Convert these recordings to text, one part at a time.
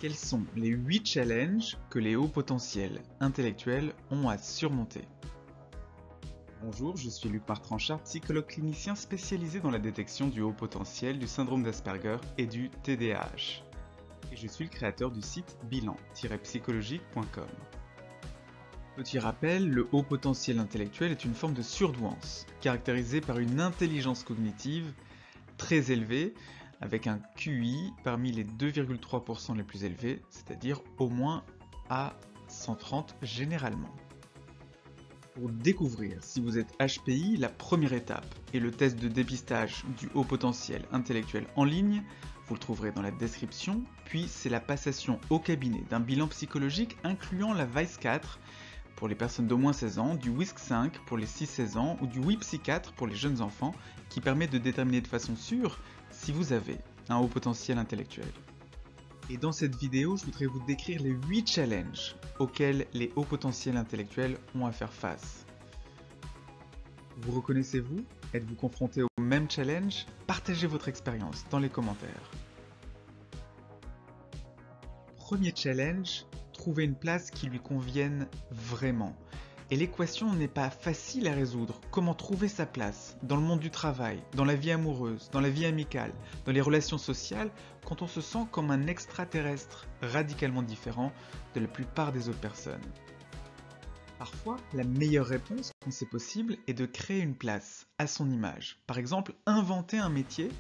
Quels sont les 8 challenges que les hauts potentiels intellectuels ont à surmonter? Bonjour, je suis Luc Martranchard, psychologue clinicien spécialisé dans la détection du haut potentiel, du syndrome d'Asperger et du TDAH. Et je suis le créateur du site bilan-psychologique.com. Petit rappel, le haut potentiel intellectuel est une forme de surdouance, caractérisée par une intelligence cognitive très élevée, avec un QI parmi les 2,3% les plus élevés, c'est-à-dire au moins à 130 généralement. Pour découvrir si vous êtes HPI, la première étape est le test de dépistage du haut potentiel intellectuel en ligne, vous le trouverez dans la description, puis c'est la passation au cabinet d'un bilan psychologique incluant la VICE-4 pour les personnes d'au moins 16 ans, du WISC-5 pour les 6-16 ans ou du WIPSI-4 pour les jeunes enfants, qui permet de déterminer de façon sûre si vous avez un haut potentiel intellectuel. Et dans cette vidéo, je voudrais vous décrire les 8 challenges auxquels les hauts potentiels intellectuels ont à faire face. Vous reconnaissez-vous? Êtes-vous confronté au même challenge? Partagez votre expérience dans les commentaires. Premier challenge, trouver une place qui lui convienne vraiment. Et l'équation n'est pas facile à résoudre. Comment trouver sa place dans le monde du travail, dans la vie amoureuse, dans la vie amicale, dans les relations sociales, quand on se sent comme un extraterrestre radicalement différent de la plupart des autres personnes. Parfois, la meilleure réponse, quand c'est possible, est de créer une place à son image. Par exemple, inventer un métier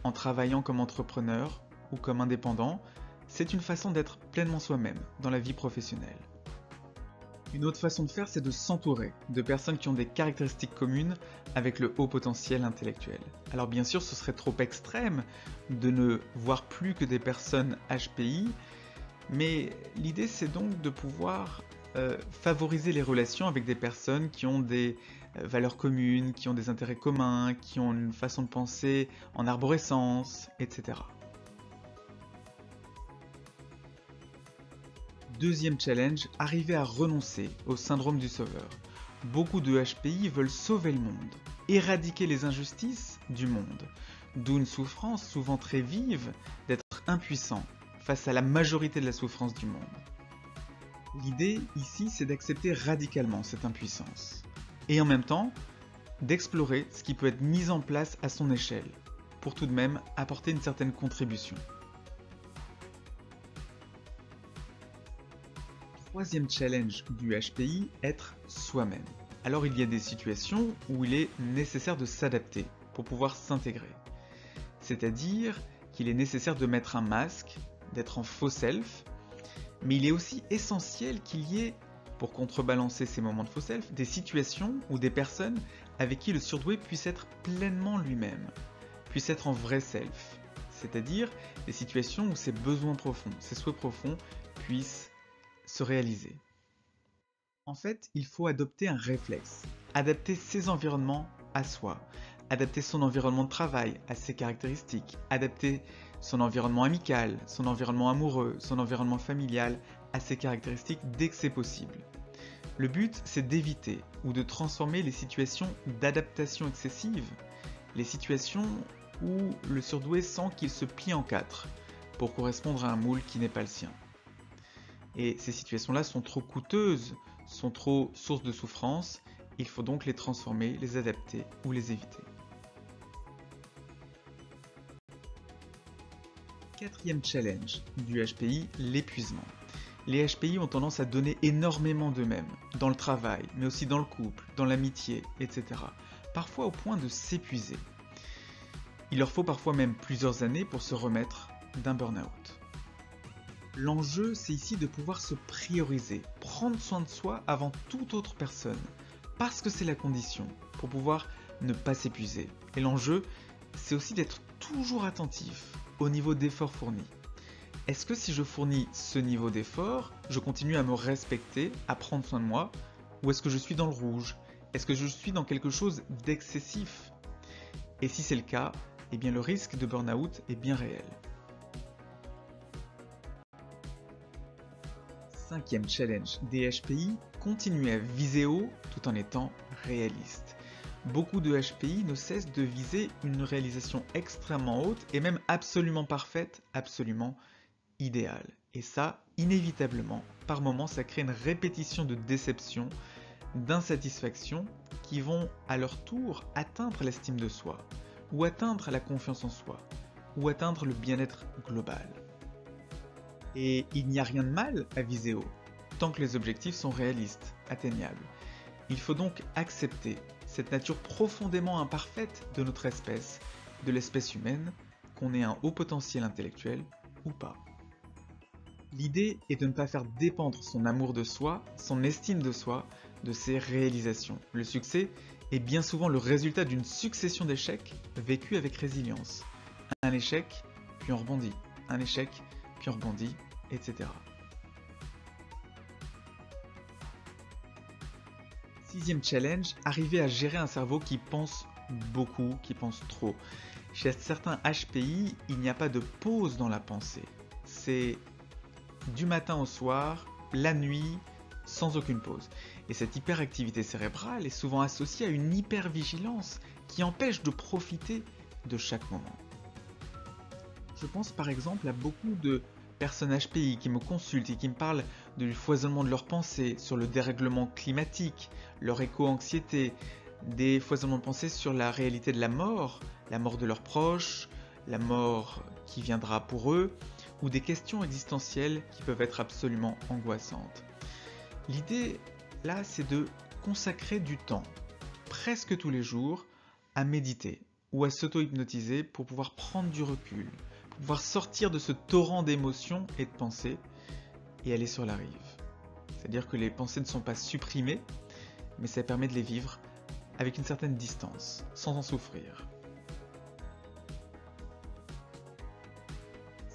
en travaillant comme entrepreneur ou comme indépendant. C'est une façon d'être pleinement soi-même dans la vie professionnelle. Une autre façon de faire, c'est de s'entourer de personnes qui ont des caractéristiques communes avec le haut potentiel intellectuel. Alors bien sûr, ce serait trop extrême de ne voir plus que des personnes HPI, mais l'idée c'est donc de pouvoir favoriser les relations avec des personnes qui ont des valeurs communes, qui ont des intérêts communs, qui ont une façon de penser en arborescence, etc. Deuxième challenge, arriver à renoncer au syndrome du sauveur. Beaucoup de HPI veulent sauver le monde, éradiquer les injustices du monde, d'où une souffrance souvent très vive d'être impuissant face à la majorité de la souffrance du monde. L'idée ici, c'est d'accepter radicalement cette impuissance, et en même temps, d'explorer ce qui peut être mis en place à son échelle, pour tout de même apporter une certaine contribution. Troisième challenge du HPI, être soi-même. Alors il y a des situations où il est nécessaire de s'adapter pour pouvoir s'intégrer. C'est-à-dire qu'il est nécessaire de mettre un masque, d'être en faux self, mais il est aussi essentiel qu'il y ait, pour contrebalancer ces moments de faux self, des situations ou des personnes avec qui le surdoué puisse être pleinement lui-même, puisse être en vrai self. C'est-à-dire des situations où ses besoins profonds, ses souhaits profonds puissent se réaliser. En fait, il faut adopter un réflexe, adapter ses environnements à soi, adapter son environnement de travail à ses caractéristiques, adapter son environnement amical, son environnement amoureux, son environnement familial à ses caractéristiques dès que c'est possible. Le but, c'est d'éviter ou de transformer les situations d'adaptation excessive, les situations où le surdoué sent qu'il se plie en quatre pour correspondre à un moule qui n'est pas le sien. Et ces situations-là sont trop coûteuses, sont trop source de souffrance, il faut donc les transformer, les adapter ou les éviter. Quatrième challenge du HPI, l'épuisement. Les HPI ont tendance à donner énormément d'eux-mêmes, dans le travail, mais aussi dans le couple, dans l'amitié, etc. Parfois au point de s'épuiser. Il leur faut parfois même plusieurs années pour se remettre d'un burn-out. L'enjeu, c'est ici de pouvoir se prioriser, prendre soin de soi avant toute autre personne, parce que c'est la condition pour pouvoir ne pas s'épuiser. Et l'enjeu, c'est aussi d'être toujours attentif au niveau d'effort fourni. Est-ce que si je fournis ce niveau d'effort, je continue à me respecter, à prendre soin de moi, ou est-ce que je suis dans le rouge? Est-ce que je suis dans quelque chose d'excessif? Et si c'est le cas, eh bien le risque de burn-out est bien réel. Cinquième challenge des HPI, continuer à viser haut tout en étant réaliste. Beaucoup de HPI ne cessent de viser une réalisation extrêmement haute et même absolument parfaite, absolument idéal. Et ça, inévitablement, par moments, ça crée une répétition de déception, d'insatisfaction qui vont à leur tour atteindre l'estime de soi, ou atteindre la confiance en soi, ou atteindre le bien-être global. Et il n'y a rien de mal à viser haut, tant que les objectifs sont réalistes, atteignables. Il faut donc accepter cette nature profondément imparfaite de notre espèce, de l'espèce humaine, qu'on ait un haut potentiel intellectuel ou pas. L'idée est de ne pas faire dépendre son amour de soi, son estime de soi, de ses réalisations. Le succès est bien souvent le résultat d'une succession d'échecs vécus avec résilience. Un échec, puis on rebondit. Un échec, puis on rebondit, etc. 6e challenge, arriver à gérer un cerveau qui pense beaucoup, qui pense trop. Chez certains HPI, il n'y a pas de pause dans la pensée. C'est du matin au soir, la nuit, sans aucune pause. Et cette hyperactivité cérébrale est souvent associée à une hypervigilance qui empêche de profiter de chaque moment. Je pense par exemple à beaucoup de personnes HPI qui me consultent et qui me parlent du foisonnement de leurs pensées, sur le dérèglement climatique, leur éco-anxiété, des foisonnements de pensées sur la réalité de la mort de leurs proches, la mort qui viendra pour eux, ou des questions existentielles qui peuvent être absolument angoissantes. L'idée là, c'est de consacrer du temps, presque tous les jours, à méditer ou à s'auto-hypnotiser pour pouvoir prendre du recul, pour pouvoir sortir de ce torrent d'émotions et de pensées et aller sur la rive. C'est-à-dire que les pensées ne sont pas supprimées, mais ça permet de les vivre avec une certaine distance, sans en souffrir.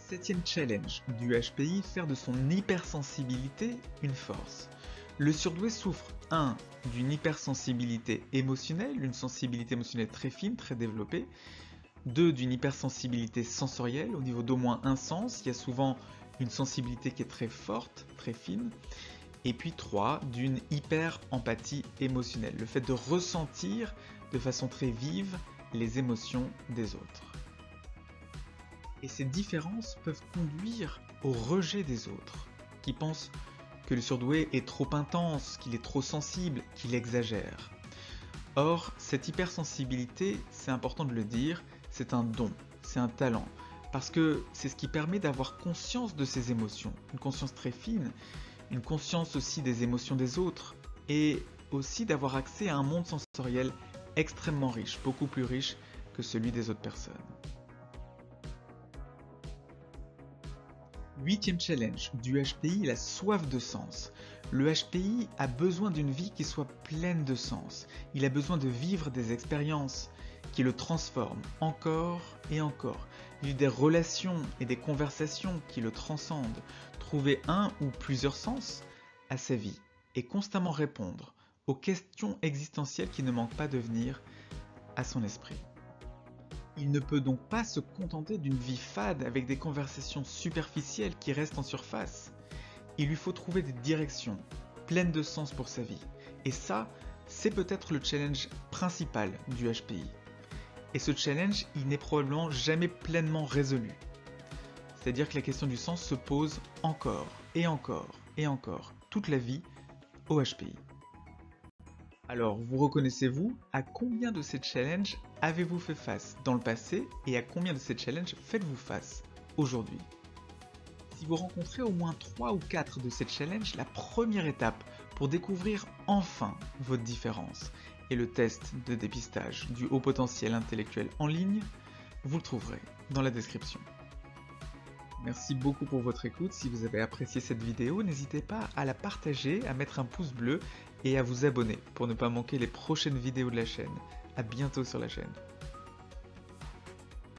7e challenge du HPI, faire de son hypersensibilité une force. Le surdoué souffre 1. D'une hypersensibilité émotionnelle, une sensibilité émotionnelle très fine, très développée. 2. D'une hypersensibilité sensorielle, au niveau d'au moins un sens, il y a souvent une sensibilité qui est très forte, très fine. Et puis 3. D'une hyper-empathie émotionnelle, le fait de ressentir de façon très vive les émotions des autres. Et ces différences peuvent conduire au rejet des autres, qui pensent que le surdoué est trop intense, qu'il est trop sensible, qu'il exagère. Or, cette hypersensibilité, c'est important de le dire, c'est un don, c'est un talent, parce que c'est ce qui permet d'avoir conscience de ses émotions, une conscience très fine, une conscience aussi des émotions des autres, et aussi d'avoir accès à un monde sensoriel extrêmement riche, beaucoup plus riche que celui des autres personnes. 8e challenge du HPI, la soif de sens. Le HPI a besoin d'une vie qui soit pleine de sens. Il a besoin de vivre des expériences qui le transforment encore et encore. Vivre des relations et des conversations qui le transcendent. Trouver un ou plusieurs sens à sa vie et constamment répondre aux questions existentielles qui ne manquent pas de venir à son esprit. Il ne peut donc pas se contenter d'une vie fade avec des conversations superficielles qui restent en surface. Il lui faut trouver des directions pleines de sens pour sa vie. Et ça, c'est peut-être le challenge principal du HPI. Et ce challenge, il n'est probablement jamais pleinement résolu. C'est-à-dire que la question du sens se pose encore, et encore, et encore, toute la vie au HPI. Alors, vous reconnaissez-vous, à combien de ces challenges avez-vous fait face dans le passé et à combien de ces challenges faites-vous face aujourd'hui? Si vous rencontrez au moins 3 ou 4 de ces challenges, la première étape pour découvrir enfin votre différence et le test de dépistage du haut potentiel intellectuel en ligne, vous le trouverez dans la description. Merci beaucoup pour votre écoute. Si vous avez apprécié cette vidéo, n'hésitez pas à la partager, à mettre un pouce bleu et à vous abonner pour ne pas manquer les prochaines vidéos de la chaîne. À bientôt sur la chaîne.